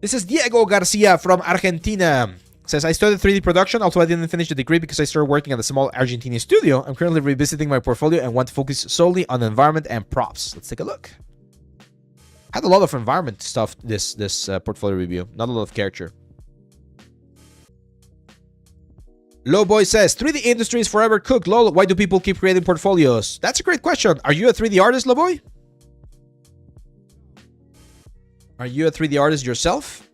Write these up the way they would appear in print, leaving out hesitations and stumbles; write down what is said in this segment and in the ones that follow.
This is Diego Garcia from Argentina. Says, I started 3D production, although I didn't finish the degree because I started working at a small Argentinian studio. I'm currently revisiting my portfolio and want to focus solely on environment and props. Let's take a look. Had a lot of environment stuff, this portfolio review. Not a lot of character. Lowboy says, 3D industry is forever cooked. Lol, why do people keep creating portfolios? That's a great question. Are you a 3D artist, Lowboy? Are you a 3D artist yourself?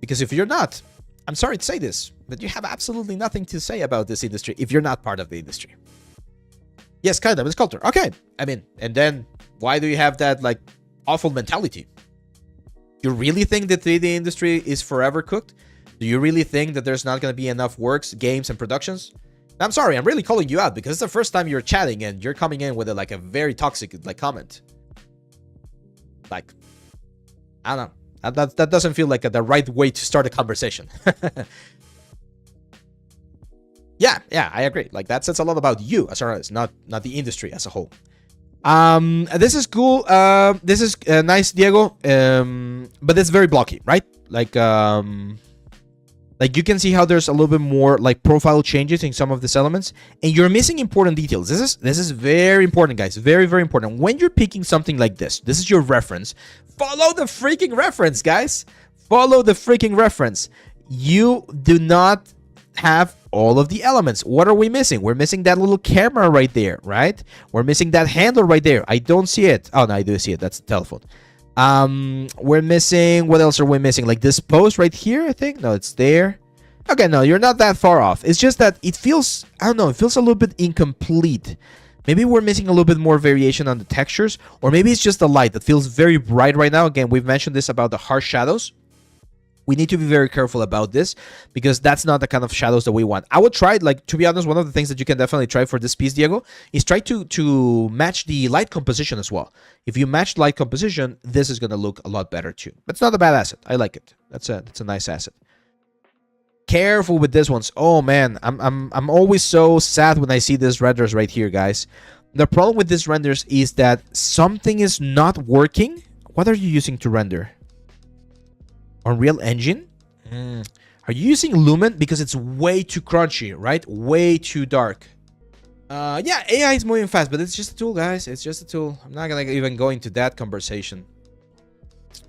Because if you're not, I'm sorry to say this, but you have absolutely nothing to say about this industry if you're not part of the industry. Yes, kind of. It's culture. Okay. I mean, and then why do you have that, like, awful mentality? You really think the 3D industry is forever cooked? Do you really think that there's not going to be enough works, games, and productions? I'm sorry. I'm really calling you out because it's the first time you're chatting and you're coming in with a very toxic, like, comment. Like, I don't know. That doesn't feel like the right way to start a conversation. yeah, I agree. Like, that says a lot about you as an artist, not the industry as a whole. This is cool. This is nice, Diego. But it's very blocky, right? Like you can see how there's a little bit more like profile changes in some of these elements, and you're missing important details. This is very important, guys. Very, very important. When you're picking something like this is your reference. Follow the freaking reference, guys. Follow the freaking reference. You do not have all of the elements. What are we missing? We're missing that little camera right there, right? We're missing that handle right there. I don't see it. Oh, no, I do see it. That's the telephone. We're missing, what else are we missing? Like this post right here, I think. No, it's there. Okay, no, you're not that far off. It's just that it feels, I don't know, it feels a little bit incomplete. Maybe we're missing a little bit more variation on the textures, or maybe it's just the light that feels very bright right now. Again, we've mentioned this about the harsh shadows. We need to be very careful about this because that's not the kind of shadows that we want. I would try, like, to be honest, one of the things that you can definitely try for this piece, Diego, is try to match the light composition as well. If you match light composition, this is going to look a lot better too. But it's not a bad asset. I like it. That's a nice asset. Careful with this ones. Oh man, I'm always so sad when I see these renders right here, guys. The problem with these renders is that something is not working. What are you using to render? Unreal Engine? Are you using Lumen? Because it's way too crunchy, right? Way too dark. Yeah, AI is moving fast, but it's just a tool, guys. It's just a tool. I'm not gonna even go into that conversation.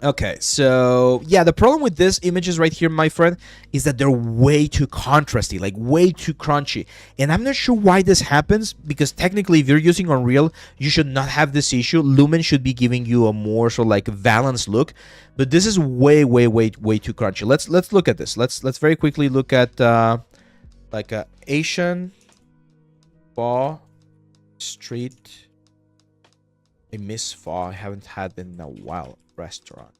Okay, so yeah, the problem with these images right here, my friend, is that they're way too contrasty, like way too crunchy. And I'm not sure why this happens, because technically if you're using Unreal, you should not have this issue. Lumen should be giving you a more sort of like balanced look, but this is way too crunchy. Let's look at this. Let's very quickly look at like a Asian Pho Street. I miss pho. I haven't had it in a while. Restaurant.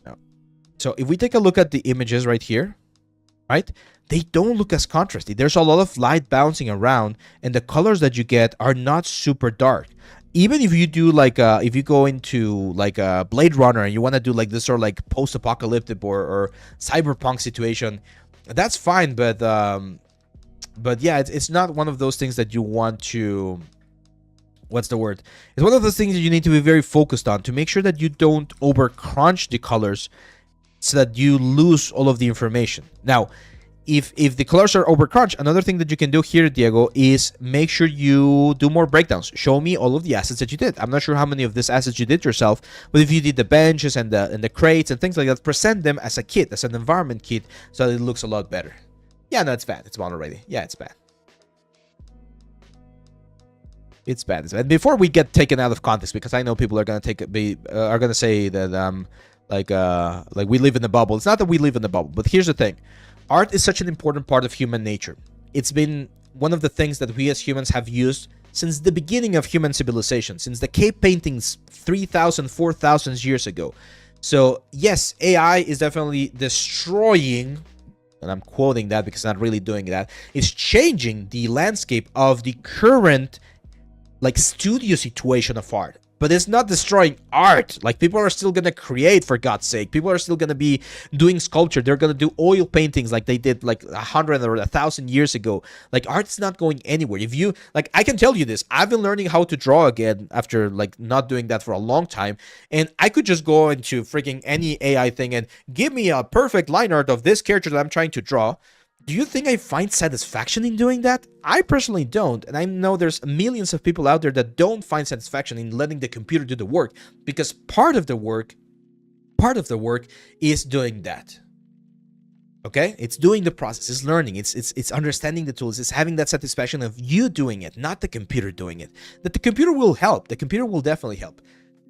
No. So if we take a look at the images right here, right, they don't look as contrasty. There's a lot of light bouncing around, and the colors that you get are not super dark. Even if you do like if you go into like a Blade Runner and you want to do like this sort of like post-apocalyptic or cyberpunk situation, that's fine. But yeah, it's not one of those things that you want to. What's the word? It's one of those things that you need to be very focused on to make sure that you don't over crunch the colors so that you lose all of the information. Now, if the colors are over crunch, another thing that you can do here, Diego, is make sure you do more breakdowns. Show me all of the assets that you did. I'm not sure how many of these assets you did yourself, but if you did the benches and the crates and things like that, present them as a kit, as an environment kit, so that it looks a lot better. Yeah, no, it's bad. It's bad already. Yeah, it's bad. It's bad. It's bad. Before we get taken out of context, because I know people are gonna are gonna say that like we live in a bubble. It's not that we live in a bubble, but here's the thing: art is such an important part of human nature. It's been one of the things that we as humans have used since the beginning of human civilization, since the cave paintings 3,000, 4,000 years ago. So yes, AI is definitely destroying. And I'm quoting that because it's not really doing that. It's changing the landscape of the current like studio situation of art. but it's not destroying art. Like, people are still gonna create, for God's sake. People are still gonna be doing sculpture. They're gonna do oil paintings like they did like 100 or 1,000 years ago. Like, art's not going anywhere. If you like, I can tell you this, I've been learning how to draw again after like not doing that for a long time, and I could just go into freaking any AI thing and give me a perfect line art of this character that I'm trying to draw. Do you think I find satisfaction in doing that? I personally don't, and I know there's millions of people out there that don't find satisfaction in letting the computer do the work, because part of the work is doing that. Okay? It's doing the process, it's learning, it's understanding the tools, it's having that satisfaction of you doing it, not the computer doing it. That the computer will help. The computer will definitely help.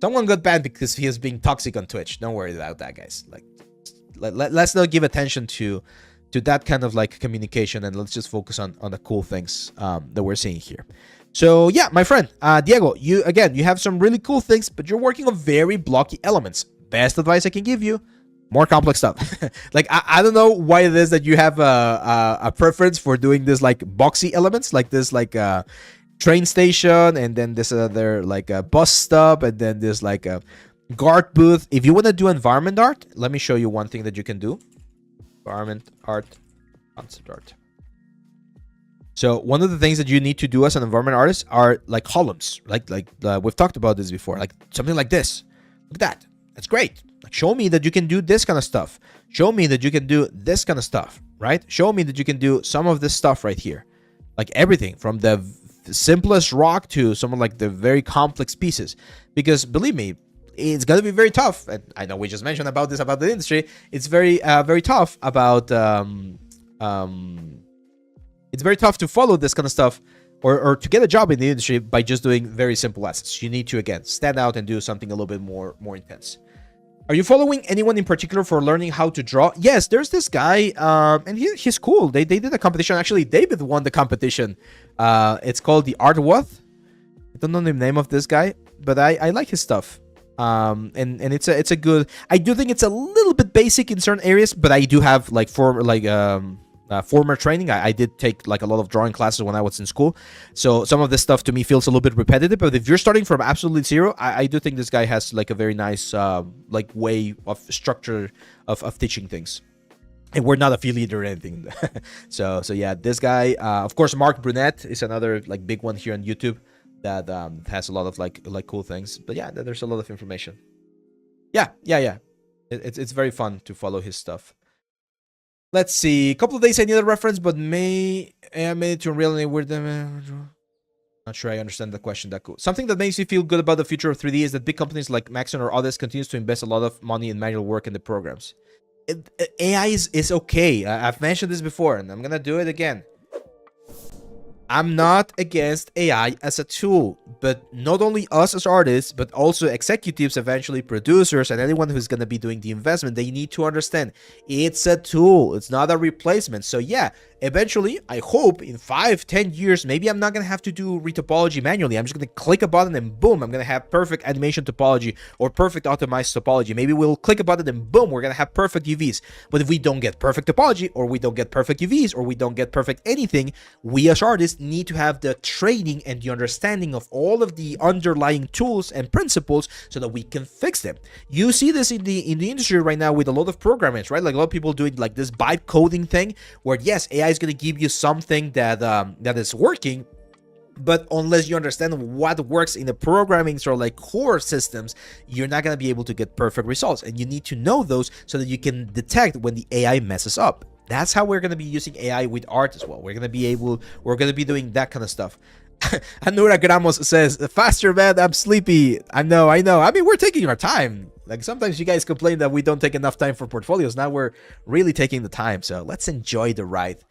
Someone got banned because he is being toxic on Twitch. Don't worry about that, guys. Like, let's not give attention to that kind of like communication, and let's just focus on the cool things that we're seeing here. So yeah, my friend Diego, you have some really cool things, but you're working on very blocky elements. Best advice I can give you: more complex stuff. Like, I don't know why it is that you have a preference for doing this like boxy elements, like this like train station, and then this other like a bus stop, and then there's like a guard booth. If you want to do environment art, let me show you one thing that you can do. Environment art, concept art. So one of the things that you need to do as an environment artist are like columns, like we've talked about this before, like something like this. Look at that. That's great. Like, show me that you can do this kind of stuff. Show me that you can do this kind of stuff, right? Show me that you can do some of this stuff right here. Like everything from the simplest rock to some of like the very complex pieces. Because believe me, it's going to be very tough. And I know we just mentioned about this, about the industry. It's very, very tough about, it's very tough to follow this kind of stuff or to get a job in the industry by just doing very simple assets. You need to, again, stand out and do something a little bit more intense. Are you following anyone in particular for learning how to draw? Yes, there's this guy, and he's cool. They did a competition. Actually, David won the competition. It's called the Art Worth. I don't know the name of this guy, but I like his stuff. And it's a good. I do think it's a little bit basic in certain areas, but I do have like former training. I did take like a lot of drawing classes when I was in school, so some of this stuff to me feels a little bit repetitive. But if you're starting from absolutely zero, I do think this guy has like a very nice like way of structure of teaching things. And we're not affiliated or anything. so yeah, this guy, of course, Mark Brunette is another like big one here on YouTube that has a lot of like cool things. But yeah, there's a lot of information. Yeah. It's very fun to follow his stuff. Let's see. A couple of days I need a reference, but made it to Unreal and weird. Not sure I understand the question that cool. Something that makes you feel good about the future of 3D is that big companies like Maxon or others continues to invest a lot of money in manual work in the programs. AI is okay. I've mentioned this before, and I'm gonna do it again. I'm not against AI as a tool, but not only us as artists, but also executives, eventually producers, and anyone who's going to be doing the investment, they need to understand it's a tool. It's not a replacement. So yeah, eventually, I hope in 5-10 years, maybe I'm not going to have to do retopology manually. I'm just going to click a button and boom, I'm going to have perfect animation topology or perfect optimized topology. Maybe we'll click a button and boom, we're going to have perfect UVs. But if we don't get perfect topology, or we don't get perfect UVs, or we don't get perfect anything, we as artists need to have the training and the understanding of all of the underlying tools and principles so that we can fix them. You see this in the industry right now with a lot of programmers, right? Like a lot of people doing like this vibe coding thing where yes, AI is going to give you something that that is working, but unless you understand what works in the programming sort of like core systems, you're not going to be able to get perfect results. And you need to know those so that you can detect when the AI messes up. That's how we're going to be using AI with art as well. We're going to be doing that kind of stuff. Anura Gramos says, faster, man, I'm sleepy. I know. I mean, we're taking our time. Like, sometimes you guys complain that we don't take enough time for portfolios. Now we're really taking the time. So let's enjoy the ride.